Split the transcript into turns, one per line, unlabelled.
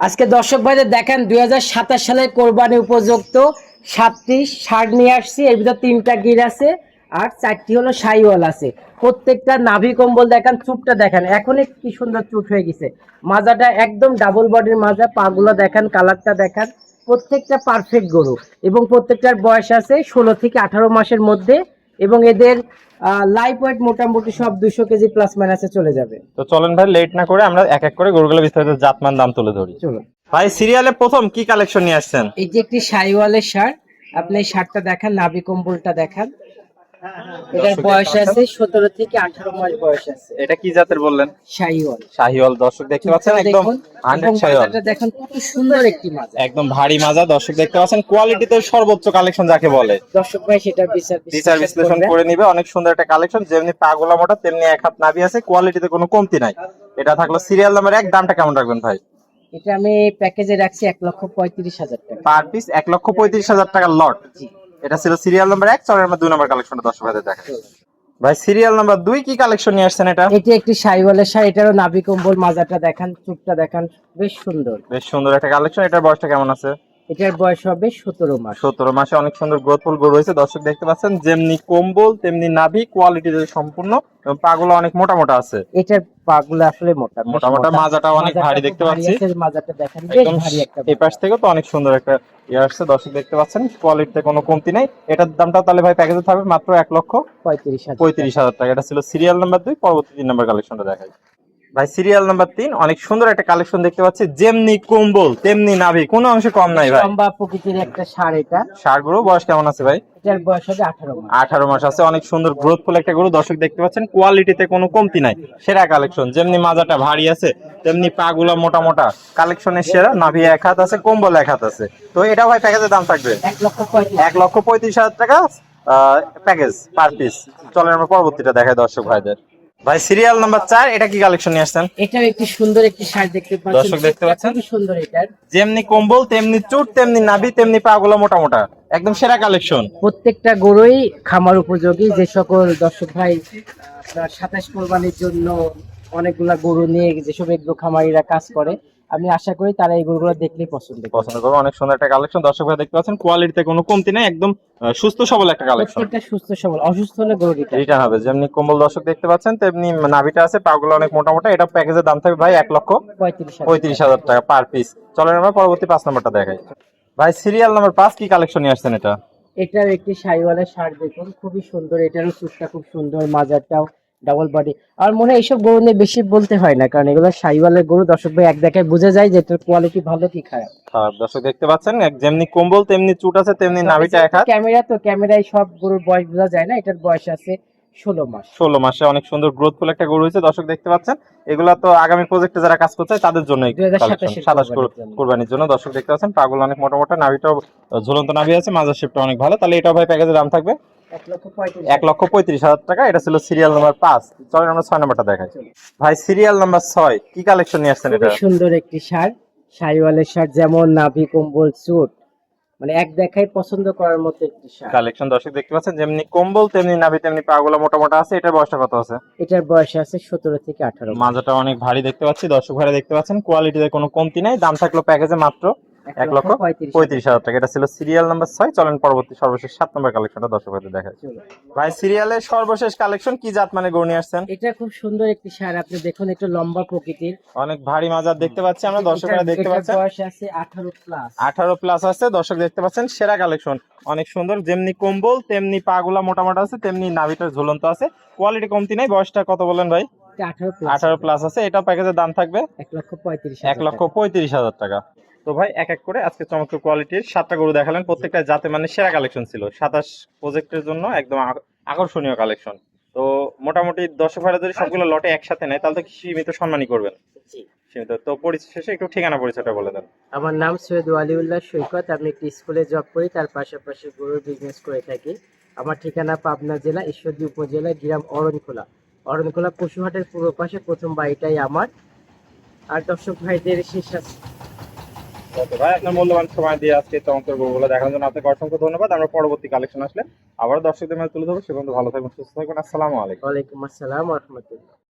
আজকে দর্শক ভাইদের দেখেন 2027 সালের কোরবানি উপযুক্ত 7টি ষাঁড় নিয়ে আসছি। এর ভিতর 3টা গির আছে আর 4টি হলো শাহিওয়াল আছে। প্রত্যেকটা নাভি কম্বল দেখেন, চুটটা দেখেন, এখনই কি সুন্দর চুট হয়ে গেছে। মাজাটা একদম ডাবল বডির মাজা, পাগুলো দেখেন, কালারটা দেখেন, প্রত্যেকটা পারফেক্ট গরু এবং প্রত্যেকটার বয়স আছে 16 থেকে 18 মাসের মধ্যে এবং এদের লাইফ ওয়েট মোটামুটি সব 200 কেজি প্লাস মাইনাসে চলে যাবে।
তো চলেন ভাই, লেট না করে আমরা এক এক করে গরুগুলো বিস্তারিত জাতমান দাম তুলে ধরি।
চলুন
ভাই, সিরিয়ালে প্রথম কি কালেকশন নিয়ে আসছেন?
এই যে একটি শাহিওয়ালের ষাঁড়, আপনি এই ষাঁড়টা দেখেন, নাভি কম্বলটা দেখেন, এটার বয়স আছে 17 থেকে 18 মাস বয়স আছে।
এটা কি জাতের বললেন?
শাহিওয়াল।
শাহিওয়াল দর্শক দেখতে পাচ্ছেন, একদম 100 শাহিওয়াল।
মাজাটা দেখেন কত সুন্দর একটি মাজা,
একদম ভারী মাজা দর্শক দেখতে পাচ্ছেন। কোয়ালিটিতে সর্বোচ্চ কালেকশন যাকে বলে,
দর্শক ভাই সেটা
বিচার বিশ্লেষণ করে নিবে। অনেক সুন্দর একটা কালেকশন, যেমনি পাগলা মোটা তেমনি এক হাত নাভি আছে, কোয়ালিটিতে কোনো কমতি নাই। এটা থাকলো সিরিয়াল নাম্বার 1। দামটা কেমন রাখবেন ভাই?
এটা আমি প্যাকেজে রাখছি 1,35,000 টাকা
পার পিস 1,35,000 টাকার লট। এটা ছিল সিরিয়াল নাম্বার 1। চলেন আমরা 2 নম্বর কালেকশনটা দর্শক ভাইদের দেখাই। ভাই, সিরিয়াল নাম্বার 2 কি কালেকশন নিয়ে আসছেন?
এটি একটি শাহিওয়ালের ষাঁড়, এটারও নাভি কম্বল, মাজাটা দেখেন, চুপটা দেখেন, বেশ সুন্দর।
বেশ সুন্দর একটা কালেকশন। এটার বয়সটা কেমন আছে?
এটার বয়স হবে 17 মাস।
17 মাসে অনেক সুন্দর গ্রোথফুল গরু হয়েছে দর্শক দেখতে পাচ্ছেন। যেমনি কম্বল তেমনি নাভি, কোয়ালিটি সম্পূর্ণ, এবং পাগুলো অনেক মোটা মোটা আছে।
এটার পাগুলো আসলে মোটা
মোটা মোটা, মাজাটা অনেক ভারী দেখতে পাচ্ছি।
মাজাটা দেখেন, বেশ ভারী একটা।
এই পাশ থেকে তো অনেক সুন্দর একটা ইয়ে আসছে দর্শক দেখতে পাচ্ছেন। কোয়ালিটিতে কোনো কমতি নেই। এটার দামটা তাহলে ভাই প্যাকেজে থাকবে মাত্র 1,35,000 টাকা। এটা ছিল সিরিয়াল নাম্বার 2। পরবর্তী 3 নম্বর কালেকশনটা দেখাই। ভাই, সিরিয়াল নাম্বার 3 অনেক সুন্দর একটা কালেকশন দেখতে পাচ্ছি। যেমনি কম্বল তেমনি নাভি, কোনো অংশে কম নাই ভাই।
লম্বা প্রকৃতির একটা ষাঁড় এটা।
ষাঁড় গরু, বয়স কেমন আছে ভাই?
এটার বয়স হবে 18 মাস।
18 মাস আছে। অনেক সুন্দর গ্রোথফুল একটা গরু দর্শক দেখতে পাচ্ছেন। কোয়ালিটিতে কোনো কমতি নাই, সেরা কালেকশন। যেমনি মাজাটা ভারী আছে তেমনি পাগুলা মোটা মোটা, কালেকশনের সেরা। নাভি এক হাত আছে, কম্বল এক হাত আছে। তো এটা ভাই প্যাকেজের দাম থাকবে
1,35,000
টাকা প্যাকেজ পার পিস। চলেন আমরা পরবর্তীটা দেখাই দর্শক ভাইদের। ভাই, সিরিয়াল নাম্বার 4 এটা কি কালেকশন নিয়ে আসছেন?
এটাও একটি সুন্দর একটি ষাঁড় দেখতে পাচ্ছেন,
দর্শক দেখতে পাচ্ছেন,
খুবই সুন্দর। এটার
যেমনি কম্বল তেমনি চুট তেমনি নাভি তেমনি পাগুলা মোটা মোটা, একদম সেরা কালেকশন।
প্রত্যেকটা গরুই খামার উপযোগী। যে সকল দর্শক ভাই আপনার 27 কোরবানির জন্য অনেকগুলা গরু নিয়ে যেসব এগ্রো খামারিরা কাজ করে, আমি আশা করি তারা এই গরুগুলো দেখলেই পছন্দ
করবে। অনেক সুন্দর একটা কালেকশন দর্শক ভাই দেখতে পাচ্ছেন। কোয়ালিটিতে কোনো কমতি নাই, একদম সুস্থ সবল একটা কালেকশন।
প্রত্যেকটা সুস্থ সবল, অসুস্থ হলে গরু
রিটার্ন হবে। যেমনি কম্বল দর্শক দেখতে পাচ্ছেন তেমনি নাভিটা আছে, পাগুলো অনেক মোটা মোটা। এটা প্যাকেজের দাম থাকবে ভাই 1,35,000 টাকা পার পিস। চলেন আমরা পরবর্তী 5 নম্বরটা দেখাই। ভাই, সিরিয়াল নাম্বার 5 কি কালেকশন নিয়ে আসছেন?
এটার একটি শাহিওয়ালের ষাঁড় দেখুন, খুবই সুন্দর। এটারও চুটটা খুব সুন্দর, মাজারটাও ডাবল বডি। আর মনে হয় এইসব গরু নিয়ে বেশি বলতে হয় না, কারণ এগুলো শাহিওয়ালের গরু। দর্শক ভাই এক দেখায় বুঝে যায় যে এটার কোয়ালিটি ভালো কি খারাপ।
দর্শক দেখতে পাচ্ছেন, যেমনি কম্বল তেমনি চুট আছে তেমনি নাভিটা এক হাত।
ক্যামেরায় সব গরুর বয়স বোঝা যায় না। এটার বয়স আছে 16 মাস।
16 মাসে অনেক সুন্দর গ্রোথফুল একটা গরু হয়েছে দর্শক দেখতে পাচ্ছেন। এগুলা তো আগামী প্রজেক্টে যারা কাজ করছে তাদের জন্য, 27 কোরবানির জন্য দর্শক দেখতে পাচ্ছেন। পাগুলো অনেক মোটা মোটা, নাভিটাও ঝুলন্ত নাভি আছে, মাজার শেপটা অনেক ভালো। তাহলে এটাও ভাই প্যাকেজের দাম থাকবে 1,35,000 টাকা। এটা ছিল সিরিয়াল নাম্বার 5। চলেন আমরা 6 নম্বরটা দেখাই। ভাই, সিরিয়াল নাম্বার 6 কি কালেকশন নিয়ে আসছেন? এটা
সুন্দর একটি ষাঁড়, শাহিওয়ালের ষাঁড়, যেমন নাভি কম্বল চুট, মানে এক দেখায় পছন্দ করার মতো একটি ষাঁড়
কালেকশন দর্শক দেখতে পাচ্ছেন। যেমনি কম্বল তেমনি নাভি তেমনি পাগুলো মোটা মোটা আছে। এটার বয়সটা কত আছে?
এটার বয়স আছে 17 থেকে 18।
মাজাটা অনেক ভারী দেখতে পাচ্ছি দর্শক ভাই দেখতে পাচ্ছেন। কোয়ালিটিতে কোনো কমতি নাই। দাম থাকলো প্যাকেজে মাত্র 1,35,000 টাকা। এটা ছিল সিরিয়াল নাম্বার 6। চলেন পরবর্তী সর্বশেষ 7 নম্বর কালেকশনটা দর্শক ভাইদের দেখাই। ভাই, সিরিয়ালের সর্বশেষ কালেকশন কি জাত মানে গরু নিয়ে আসছেন?
এটা খুব সুন্দর একটি ষাঁড়, আপনি দেখুন, একটু লম্বা প্রকৃতির,
অনেক ভারী মাজার দেখতে পাচ্ছি আমরা। দর্শকরা দেখতে পাচ্ছেন
বয়স আছে 18 প্লাস।
18 প্লাস আছে দর্শক দেখতে পাচ্ছেন। সেরা কালেকশন, অনেক সুন্দর। যেমনি কম্বল তেমনি পাগুলা মোটা মোটা আছে তেমনি নাভিটা ঝুলন্ত আছে। কোয়ালিটি কমতি নাই। বয়সটা কত বলেন ভাই? 18 প্লাস আছে। এটা প্যাকেজের দাম থাকবে 1,35,000 টাকা। তো ভাই, এক এক করে আজকে চমৎকার কোয়ালিটির 7টা গরু দেখালেন। প্রত্যেকটা জাতে মানে সেরা কালেকশন ছিল। 27 প্রজেক্টের জন্য একদম আকর্ষণীয় কালেকশন। তো মোটামুটি দর্শক ভাইরা যদি সবগুলো লটে একসাথে নেয় তাহলে তো সীমিত সম্মানই করবেন। সীমিত। তো শেষে একটু ঠিকানা পরিচয়টা বলে দেন।
আমার নাম সৈয়দ ওয়ালিউল্লাহ সৈকত। আমি একটি স্কুলে জব করি, তার পাশাপাশি গরুর বিজনেস করে থাকি। আমার ঠিকানা পাবনা জেলা ঈশ্বরদী উপজেলা, গ্রাম অরণখোলা পশুহাটের পূর্ব পাশে প্রথম বাড়িটাই আমার। আর দর্শক ভাইদের শেষ
ভাই, আপনার মূল্যবান সময় দিয়ে আজকে চমৎকার গরুগুলো দেখানোর জন্য আপনাকে অসংখ্য ধন্যবাদ। আমরা পরবর্তী কালেকশন আসলে আবার দর্শকদের মাঝে তুলে ধরবো। সে পর্যন্ত ভালো থাকবেন, সুস্থ থাকবেন। আসসালামু আলাইকুম।
ওয়ালাইকুম আসসালাম ওয়া রাহমাতুল্লাহ।